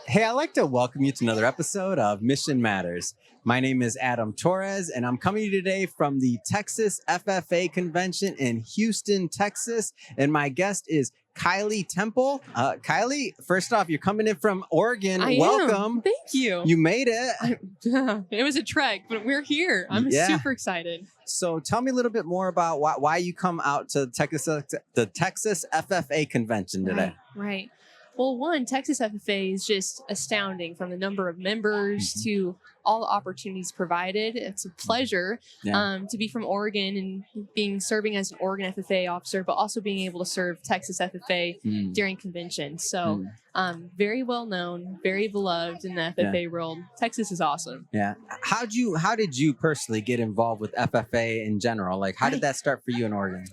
Hey, I'd like to welcome you to another episode of Mission Matters. My name is Adam Torres, and I'm coming to you today from the Texas FFA Convention in Houston, Texas. And my guest is Kylie Temple. Kylie, first off, you're coming in from Oregon. Welcome. Thank you. You made it. It was a trek, but we're here. I'm super excited. So tell me a little bit more about why you come out to the Texas FFA Convention today. Right. Well, one, Texas FFA is just astounding from the number of members to all the opportunities provided. It's a pleasure to be from Oregon and serving as an Oregon FFA officer, but also being able to serve Texas FFA during convention. So very well known, very beloved in the FFA world. Texas is awesome. Yeah. How did you personally get involved with FFA in general? Like, how did that start for you in Oregon?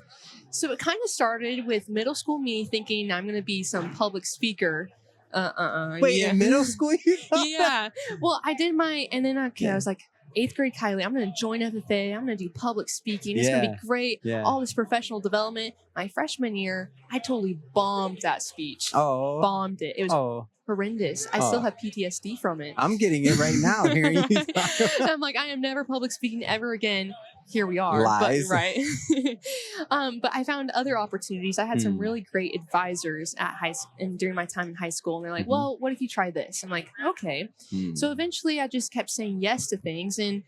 So it kind of started with middle school me thinking I'm going to be some public speaker. Wait, in middle school? Yeah. Well, I did and then I was like, 8th grade Kylie, I'm going to join FFA. I'm going to do public speaking. It's going to be great. Yeah. All this professional development. My freshman year, I totally bombed that speech. Bombed it. It was horrendous. I still have PTSD from it. I'm getting it right now hearing you talk about. I'm like, I am never public speaking ever again. Here we are. Lies. But, right. But I found other opportunities. I had some really great advisors at and during my time in high school. And they're like, well, what if you try this? I'm like, okay. So eventually I just kept saying yes to things and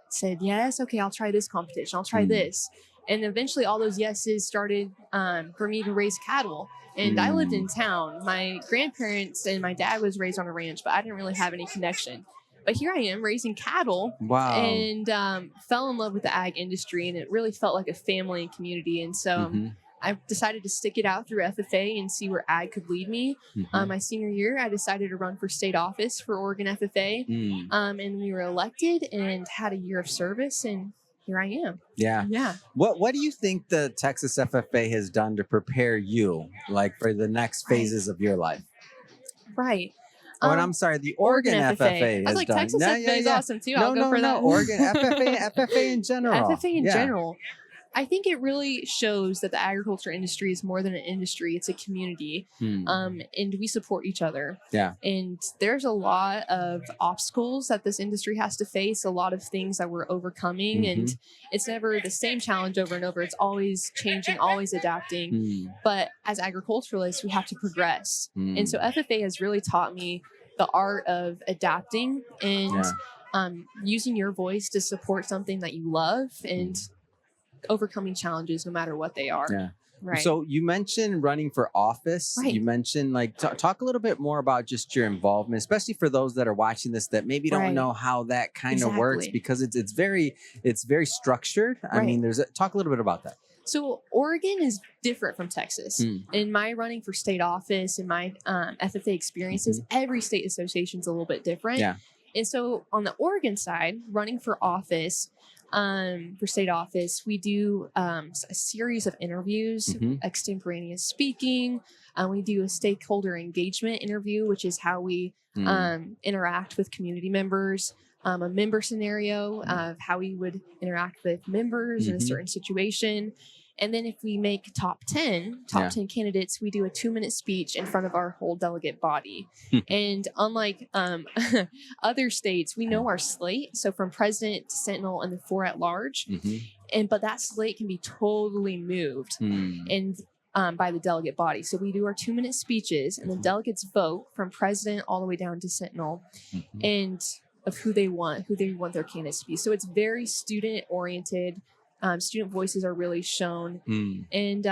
said, yes, okay, I'll try this competition. I'll try this. And eventually all those yeses started for me to raise cattle. And I lived in town. My grandparents and my dad was raised on a ranch, but I didn't really have any connection. But here I am raising cattle and fell in love with the ag industry. And it really felt like a family and community. And so I decided to stick it out through FFA and see where ag could lead me. My senior year, I decided to run for state office for Oregon FFA. And we were elected and had a year of service. And here I am. Yeah. What do you think the Texas FFA has done to prepare you, like, for the next phases of your life? Right. Oh, and I'm sorry, the Oregon FFA I was like, done. Texas FFA is awesome too. I'll go for that. Oregon FFA in general. FFA in general. I think it really shows that the agriculture industry is more than an industry. It's a community. And we support each other. Yeah. And there's a lot of obstacles that this industry has to face, a lot of things that we're overcoming. And it's never the same challenge over and over. It's always changing, always adapting. But as agriculturalists, we have to progress. And so FFA has really taught me the art of adapting and using your voice to support something that you love and overcoming challenges no matter what they are. Yeah. Right. So you mentioned running for office. You mentioned talk a little bit more about just your involvement, especially for those that are watching this that maybe don't know how that kind of works, because it's very structured. I mean, talk a little bit about that. So Oregon is different from Texas. In my running for state office and my FFA experiences, every state association is a little bit different. Yeah. And so on the Oregon side, running for office, for state office, we do a series of interviews, extemporaneous speaking. We do a stakeholder engagement interview, which is how we interact with community members. A member scenario of how we would interact with members in a certain situation. And then if we make top 10 candidates, we do a 2-minute speech in front of our whole delegate body. And unlike other states, we know our slate. So from president to sentinel and the 4 at large. But that slate can be totally moved and by the delegate body. So we do our 2-minute speeches and the delegates vote from president all the way down to sentinel and of who they want their candidates to be. So it's very student oriented. Student voices are really shown. And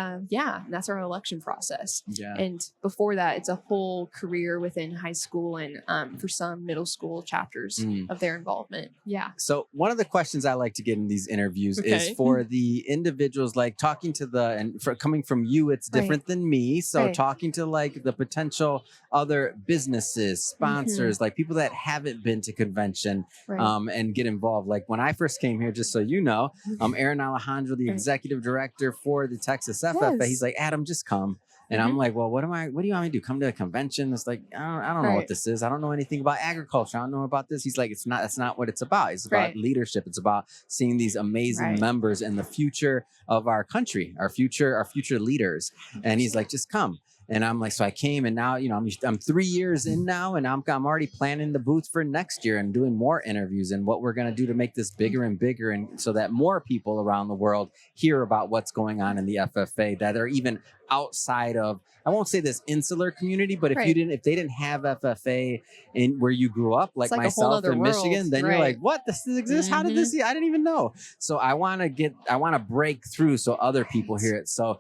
that's our election process. And before that, it's a whole career within high school and for some middle school chapters of their involvement. So one of the questions I like to get in these interviews is for the individuals, like talking to coming from you, it's different than me. So talking to like the potential other businesses, sponsors, like people that haven't been to convention and get involved. Like when I first came here, just so you know, Aaron Alejandro, the executive director for the Texas FFA, he's like, Adam, just come. And I'm like, well, what do you want me to do? Come to a convention? It's like, I don't know what this is. I don't know anything about agriculture. I don't know about this. He's like, that's not what it's about. It's about leadership. It's about seeing these amazing members and the future of our country, our future leaders. And he's like, just come. And I'm like, so I came, and now, I'm 3 years in now, and I'm already planning the booth for next year and doing more interviews and what we're going to do to make this bigger and bigger. And so that more people around the world hear about what's going on in the FFA that are even outside of, I won't say this insular community, but if they didn't have FFA in where you grew up, like myself in Michigan, then you're like, what? This exists? How did this? I didn't even know. So I want to break through so other people hear it. So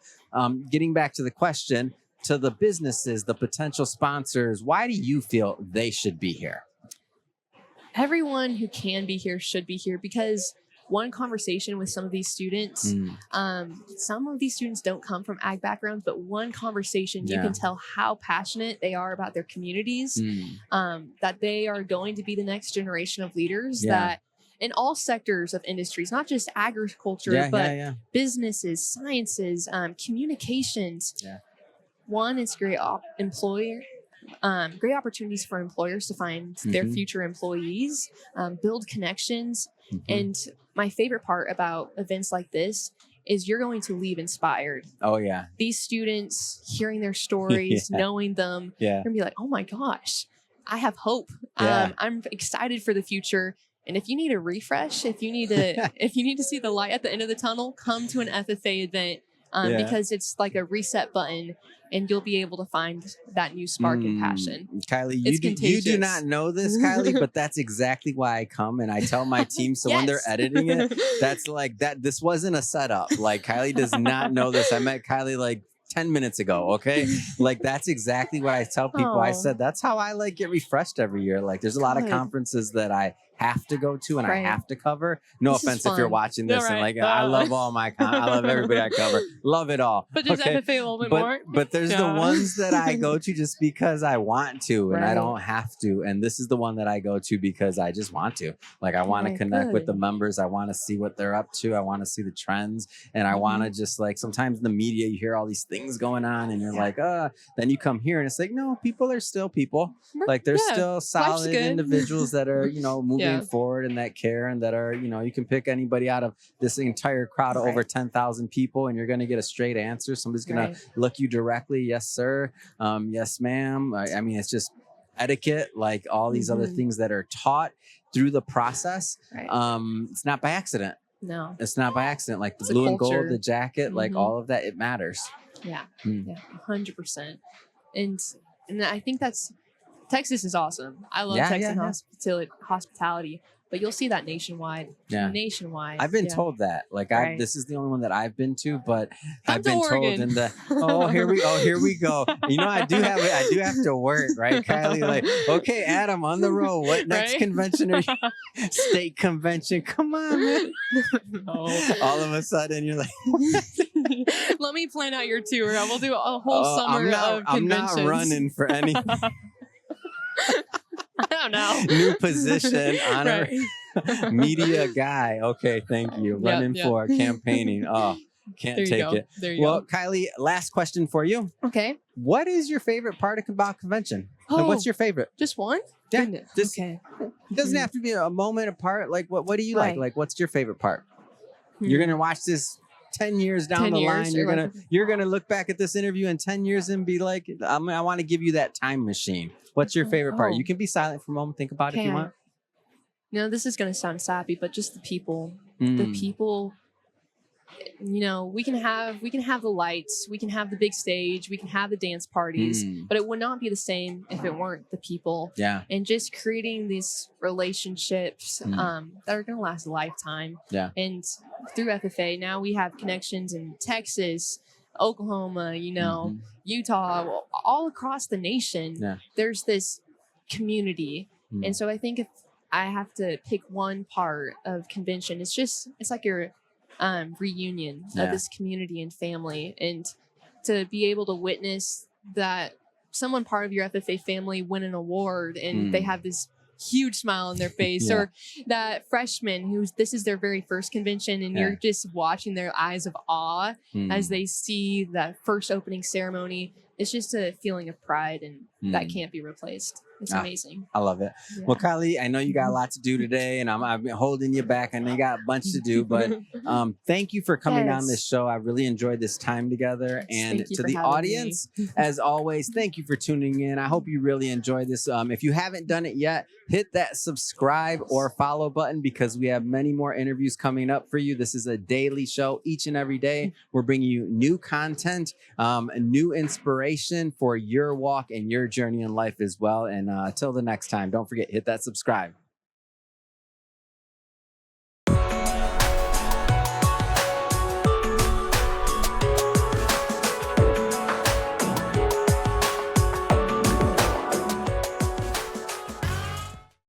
getting back to the question, to the businesses, the potential sponsors, why do you feel they should be here? Everyone who can be here should be here, because one conversation with some of these students, some of these students don't come from ag backgrounds, but one conversation, you can tell how passionate they are about their communities, that they are going to be the next generation of leaders that in all sectors of industries, not just agriculture, but businesses, sciences, communications. One, it's great great opportunities for employers to find their future employees, build connections. And my favorite part about events like this is you're going to leave inspired. Oh, yeah. These students, hearing their stories, knowing them, you're going to be like, oh my gosh, I have hope. I'm excited for the future. And if you need a refresh, if you need to see the light at the end of the tunnel, come to an FFA event. Because it's like a reset button, and you'll be able to find that new spark and passion. Kylie, you do not know this, Kylie, but that's exactly why I come, and I tell my team. So when they're editing it, that's like that. This wasn't a setup. Like, Kylie does not know this. I met Kylie like 10 minutes ago. Okay. Like, that's exactly what I tell people. I said, that's how I like get refreshed every year. Like, there's a lot of conferences that I have to go to and I have to cover. No this offense if you're watching this and like, I love all my, I love everybody I cover. Love it all. But just FFA a little bit more. But there's the ones that I go to just because I want to and I don't have to. And this is the one that I go to because I just want to. Like, I want to connect with the members. I want to see what they're up to. I want to see the trends. And I want to just like, sometimes in the media, you hear all these things going on and you're like, then you come here and it's like, no, people are still people. Like, there's still solid individuals that are, moving forward and that care and that are, you can pick anybody out of this entire crowd of over 10,000 people and you're going to get a straight answer. Somebody's going to look you directly. Yes, sir. Yes, ma'am. I mean, it's just etiquette, like all these other things that are taught through the process. It's not by accident. No, it's not by accident. Like the blue and gold, the jacket, like all of that, it matters. Yeah. 100%. And I think Texas is awesome. I love Texas hospitality, but you'll see that nationwide. Nationwide. I've been told that. Like, this is the only one that I've been to, but I've been told in the here we go. I do have to work, right, Kylie? Like, okay, Adam, on the road. What next convention are you? State convention. Come on, man. All of a sudden, you're like, let me plan out your tour. We'll do a whole summer of conventions. I'm not running for anything. I don't know. New position, honorary media guy. Okay, thank you. Running for campaigning. Oh, can't take it. There you go. Kylie, last question for you. Okay. What is your favorite part about convention? Like, what's your favorite? Just one? Yeah. Okay. It doesn't have to be a moment apart. Like, what do you like? Like, what's your favorite part? You're gonna watch this 10 years down the line. You're gonna look back at this interview in 10 years and be like, I want to give you that time machine. What's your favorite part? You can be silent for a moment. Think about it if you want. This is going to sound sappy, but just the people. The people, we can have the lights, we can have the big stage, we can have the dance parties, but it would not be the same if it weren't the people. Yeah. And just creating these relationships that are going to last a lifetime. Yeah. And through FFA, now we have connections in Texas, Oklahoma, Utah, all across the nation. There's this community. And so I think if I have to pick one part of convention, it's like your reunion of this community and family, and to be able to witness that someone part of your FFA family win an award and they have this huge smile on their face, or that freshman this is their very first convention and you're just watching their eyes of awe as they see that first opening ceremony. It's just a feeling of pride and that can't be replaced. It's amazing. I love it. Yeah. Well, Kylie, I know you got a lot to do today, and I've been holding you back. I know you got a bunch to do, but thank you for coming on this show. I really enjoyed this time together. And to the audience, as always, thank you for tuning in. I hope you really enjoyed this. If you haven't done it yet, hit that subscribe or follow button because we have many more interviews coming up for you. This is a daily show each and every day. We're bringing you new content, new inspiration for your walk and your journey in life as well. And until the next time, don't forget, hit that subscribe.